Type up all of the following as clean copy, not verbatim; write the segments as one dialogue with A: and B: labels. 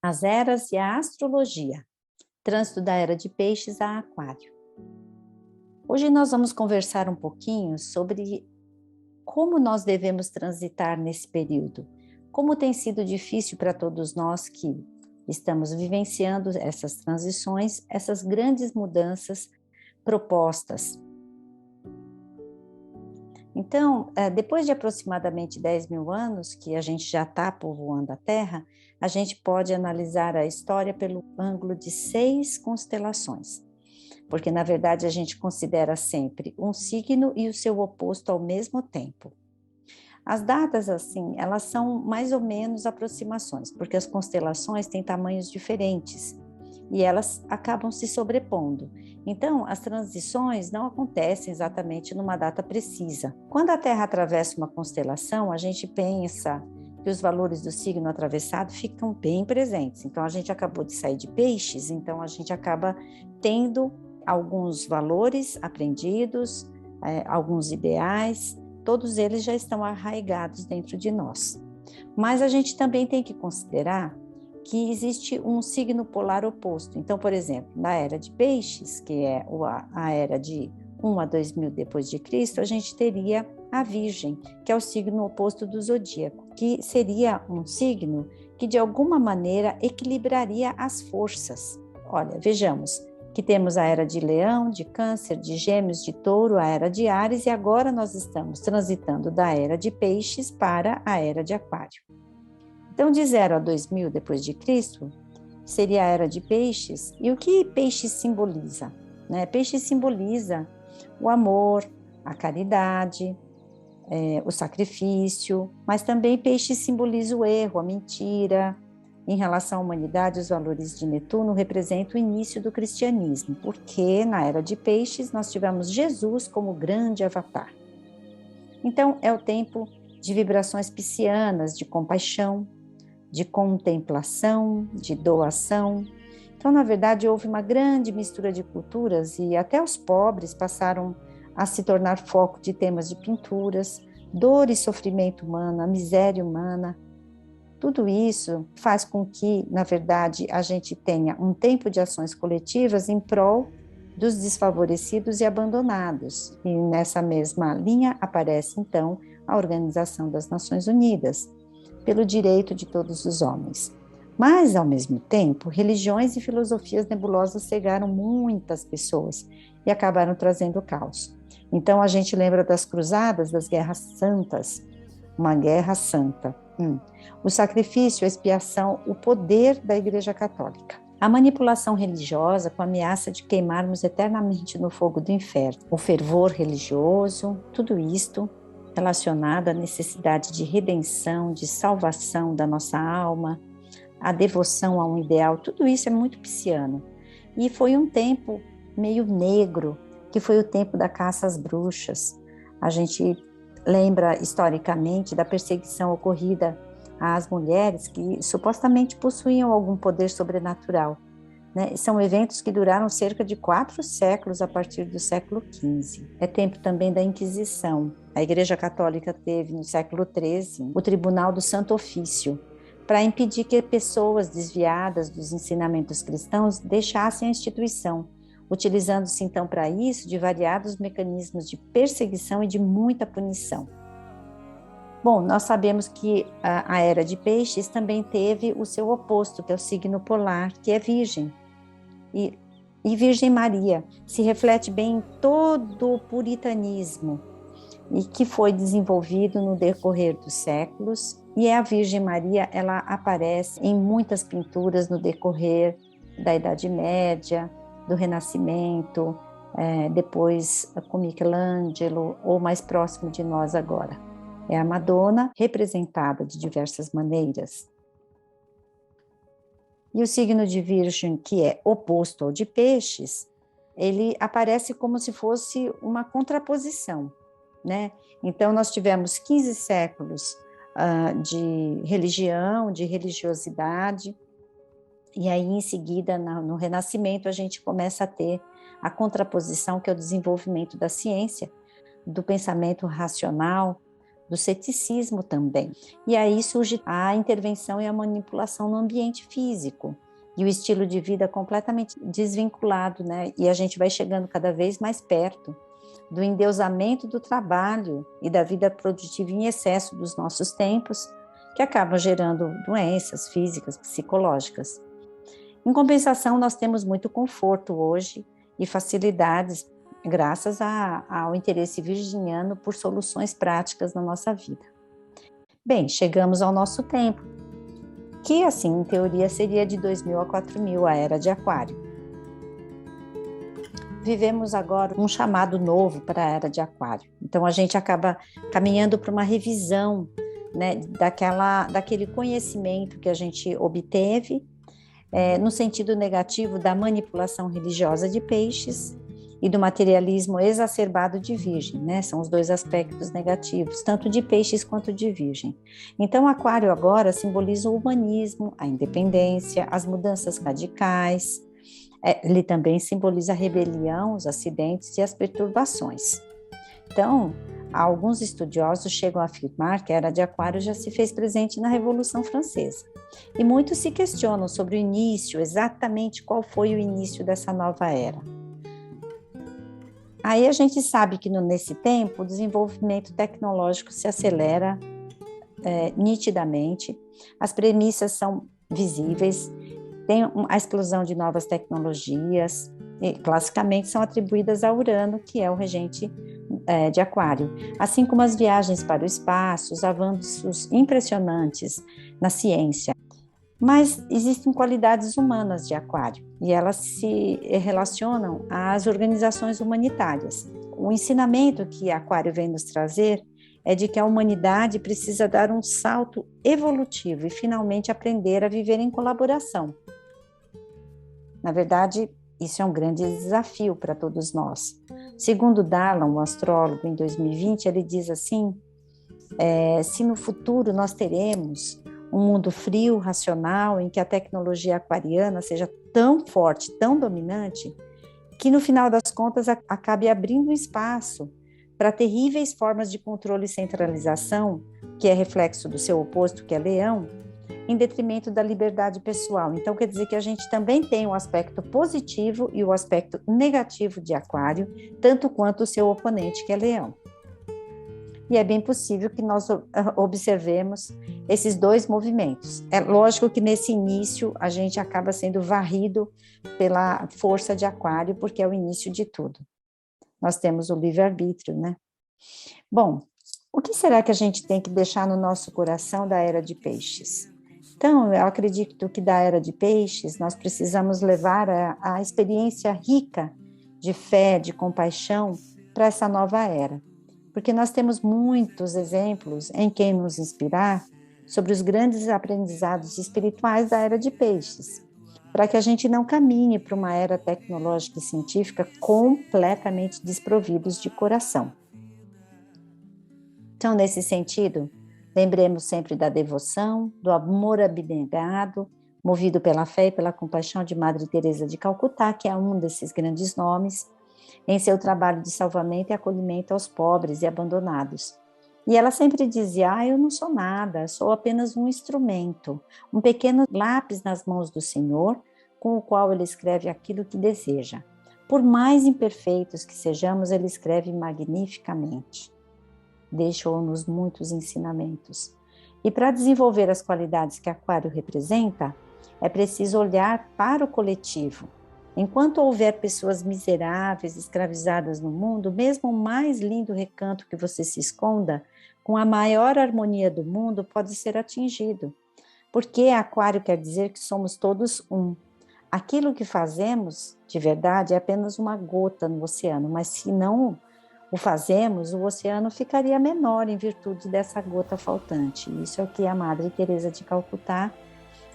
A: As eras e a astrologia. Trânsito da era de Peixes a Aquário. Hoje nós vamos conversar um pouquinho sobre como nós devemos transitar nesse período. Como tem sido difícil para todos nós que estamos vivenciando essas transições, essas grandes mudanças propostas. Então, depois de aproximadamente 10 mil anos que a gente já está povoando a Terra, a gente pode analisar a história pelo ângulo de 6 constelações, porque na verdade a gente considera sempre um signo e o seu oposto ao mesmo tempo. As datas, assim, elas são mais ou menos aproximações, porque as constelações têm tamanhos diferentes e elas acabam se sobrepondo. Então, as transições não acontecem exatamente numa data precisa. Quando a Terra atravessa uma constelação, a gente pensa que os valores do signo atravessado ficam bem presentes. Então, a gente acabou de sair de Peixes, então a gente acaba tendo alguns valores aprendidos, alguns ideais, todos eles já estão arraigados dentro de nós. Mas a gente também tem que considerar que existe um signo polar oposto. Então, por exemplo, na era de Peixes, que é a era de 1 a 2000 depois de Cristo, a gente teria a Virgem, que é o signo oposto do zodíaco, que seria um signo que de alguma maneira equilibraria as forças. Olha, vejamos que temos a era de Leão, de Câncer, de Gêmeos, de Touro, a era de Áries, e agora nós estamos transitando da era de Peixes para a era de Aquário. Então, de 0 a 2000 depois de Cristo, seria a era de Peixes. E o que Peixes simboliza? Peixes simboliza o amor, a caridade, o sacrifício, mas também Peixes simboliza o erro, a mentira. Em relação à humanidade, os valores de Netuno representam o início do cristianismo, porque na era de Peixes nós tivemos Jesus como grande avatar. Então, é o tempo de vibrações piscianas, de compaixão, de contemplação, de doação. Então, na verdade, houve uma grande mistura de culturas e até os pobres passaram a se tornar foco de temas de pinturas, dor e sofrimento humano, a miséria humana. Tudo isso faz com que, na verdade, a gente tenha um tempo de ações coletivas em prol dos desfavorecidos e abandonados. E nessa mesma linha aparece, então, a Organização das Nações Unidas, pelo direito de todos os homens. Mas, ao mesmo tempo, religiões e filosofias nebulosas cegaram muitas pessoas e acabaram trazendo caos. Então, a gente lembra das cruzadas, das guerras santas, uma guerra santa. O sacrifício, a expiação, o poder da Igreja Católica. A manipulação religiosa com a ameaça de queimarmos eternamente no fogo do inferno. O fervor religioso, tudo isto relacionado à necessidade de redenção, de salvação da nossa alma, a devoção a um ideal, tudo isso é muito pisciano. E foi um tempo meio negro, que foi o tempo da caça às bruxas. A gente lembra historicamente da perseguição ocorrida às mulheres que supostamente possuíam algum poder sobrenatural. São eventos que duraram cerca de 4 séculos a partir do século XV. É tempo também da Inquisição. A Igreja Católica teve, no século XIII, o Tribunal do Santo Ofício, para impedir que pessoas desviadas dos ensinamentos cristãos deixassem a instituição, utilizando-se então para isso de variados mecanismos de perseguição e de muita punição. Bom, nós sabemos que a era de Peixes também teve o seu oposto, que é o signo polar, que é Virgem. E Virgem Maria se reflete bem em todo o puritanismo e que foi desenvolvido no decorrer dos séculos. E a Virgem Maria, ela aparece em muitas pinturas no decorrer da Idade Média, do Renascimento, depois com Michelangelo, ou mais próximo de nós agora. É a Madonna representada de diversas maneiras. E o signo de Virgem, que é oposto ao de Peixes, ele aparece como se fosse uma contraposição, Então, nós tivemos 15 séculos de religião, de religiosidade, e aí, em seguida, no Renascimento, a gente começa a ter a contraposição, que é o desenvolvimento da ciência, do pensamento racional, do ceticismo também. E aí surge a intervenção e a manipulação no ambiente físico, e o estilo de vida completamente desvinculado, né? E a gente vai chegando cada vez mais perto do endeusamento do trabalho e da vida produtiva em excesso dos nossos tempos, que acabam gerando doenças físicas, psicológicas. Em compensação, nós temos muito conforto hoje e facilidades graças ao interesse virginiano por soluções práticas na nossa vida. Bem, chegamos ao nosso tempo, que assim, em teoria, seria de 2000 a 4000, a Era de Aquário. Vivemos agora um chamado novo para a Era de Aquário. Então, a gente acaba caminhando para uma revisão, né, daquele conhecimento que a gente obteve, no sentido negativo da manipulação religiosa de Peixes e do materialismo exacerbado de Virgem, né? São os dois aspectos negativos, tanto de Peixes quanto de Virgem. Então, Aquário agora simboliza o humanismo, a independência, as mudanças radicais. Ele também simboliza a rebelião, os acidentes e as perturbações. Então, alguns estudiosos chegam a afirmar que a Era de Aquário já se fez presente na Revolução Francesa. E muitos se questionam sobre o início, exatamente qual foi o início dessa nova era. Aí a gente sabe que nesse tempo o desenvolvimento tecnológico se acelera nitidamente, as premissas são visíveis, tem a explosão de novas tecnologias, e classicamente são atribuídas a Urano, que é o regente de Aquário, assim como as viagens para o espaço, os avanços impressionantes na ciência. Mas existem qualidades humanas de Aquário e elas se relacionam às organizações humanitárias. O ensinamento que Aquário vem nos trazer é de que a humanidade precisa dar um salto evolutivo e finalmente aprender a viver em colaboração. Na verdade, isso é um grande desafio para todos nós. Segundo Darlan, um astrólogo, em 2020, ele diz assim, se no futuro nós teremos um mundo frio, racional, em que a tecnologia aquariana seja tão forte, tão dominante, que no final das contas acabe abrindo espaço para terríveis formas de controle e centralização, que é reflexo do seu oposto, que é Leão, em detrimento da liberdade pessoal. Então, quer dizer que a gente também tem o aspecto positivo e o aspecto negativo de Aquário, tanto quanto o seu oponente, que é Leão. E é bem possível que nós observemos esses dois movimentos. É lógico que nesse início a gente acaba sendo varrido pela força de Aquário, porque é o início de tudo. Nós temos o livre-arbítrio, né? Bom, o que será que a gente tem que deixar no nosso coração da Era de Peixes? Então, eu acredito que da Era de Peixes nós precisamos levar a experiência rica de fé, de compaixão para essa nova era. Porque nós temos muitos exemplos em quem nos inspirar sobre os grandes aprendizados espirituais da Era de Peixes, para que a gente não caminhe para uma era tecnológica e científica completamente desprovidos de coração. Então, nesse sentido, lembremos sempre da devoção, do amor abnegado, movido pela fé e pela compaixão de Madre Teresa de Calcutá, que é um desses grandes nomes, em seu trabalho de salvamento e acolhimento aos pobres e abandonados. E ela sempre dizia, eu não sou nada, sou apenas um instrumento, um pequeno lápis nas mãos do Senhor, com o qual ele escreve aquilo que deseja. Por mais imperfeitos que sejamos, ele escreve magnificamente. Deixou-nos muitos ensinamentos. E para desenvolver as qualidades que Aquário representa, é preciso olhar para o coletivo. Enquanto houver pessoas miseráveis, escravizadas no mundo, mesmo o mais lindo recanto que você se esconda, com a maior harmonia do mundo, pode ser atingido. Porque Aquário quer dizer que somos todos um. Aquilo que fazemos, de verdade, é apenas uma gota no oceano, mas se não o fazemos, o oceano ficaria menor em virtude dessa gota faltante. Isso é o que a Madre Teresa de Calcutá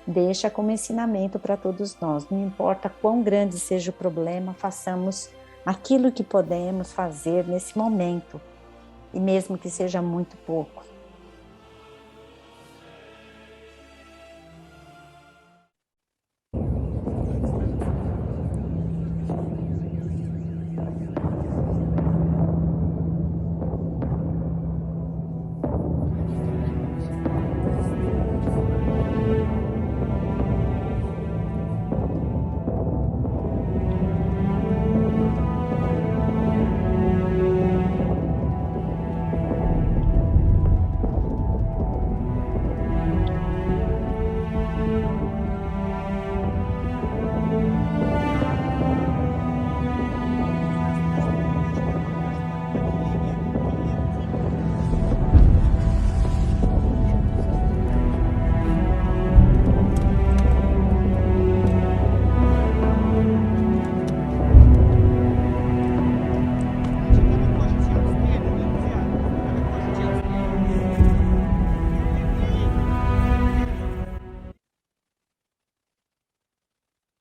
A: deixa como ensinamento para todos nós. Não importa quão grande seja o problema, façamos aquilo que podemos fazer nesse momento, e mesmo que seja muito pouco.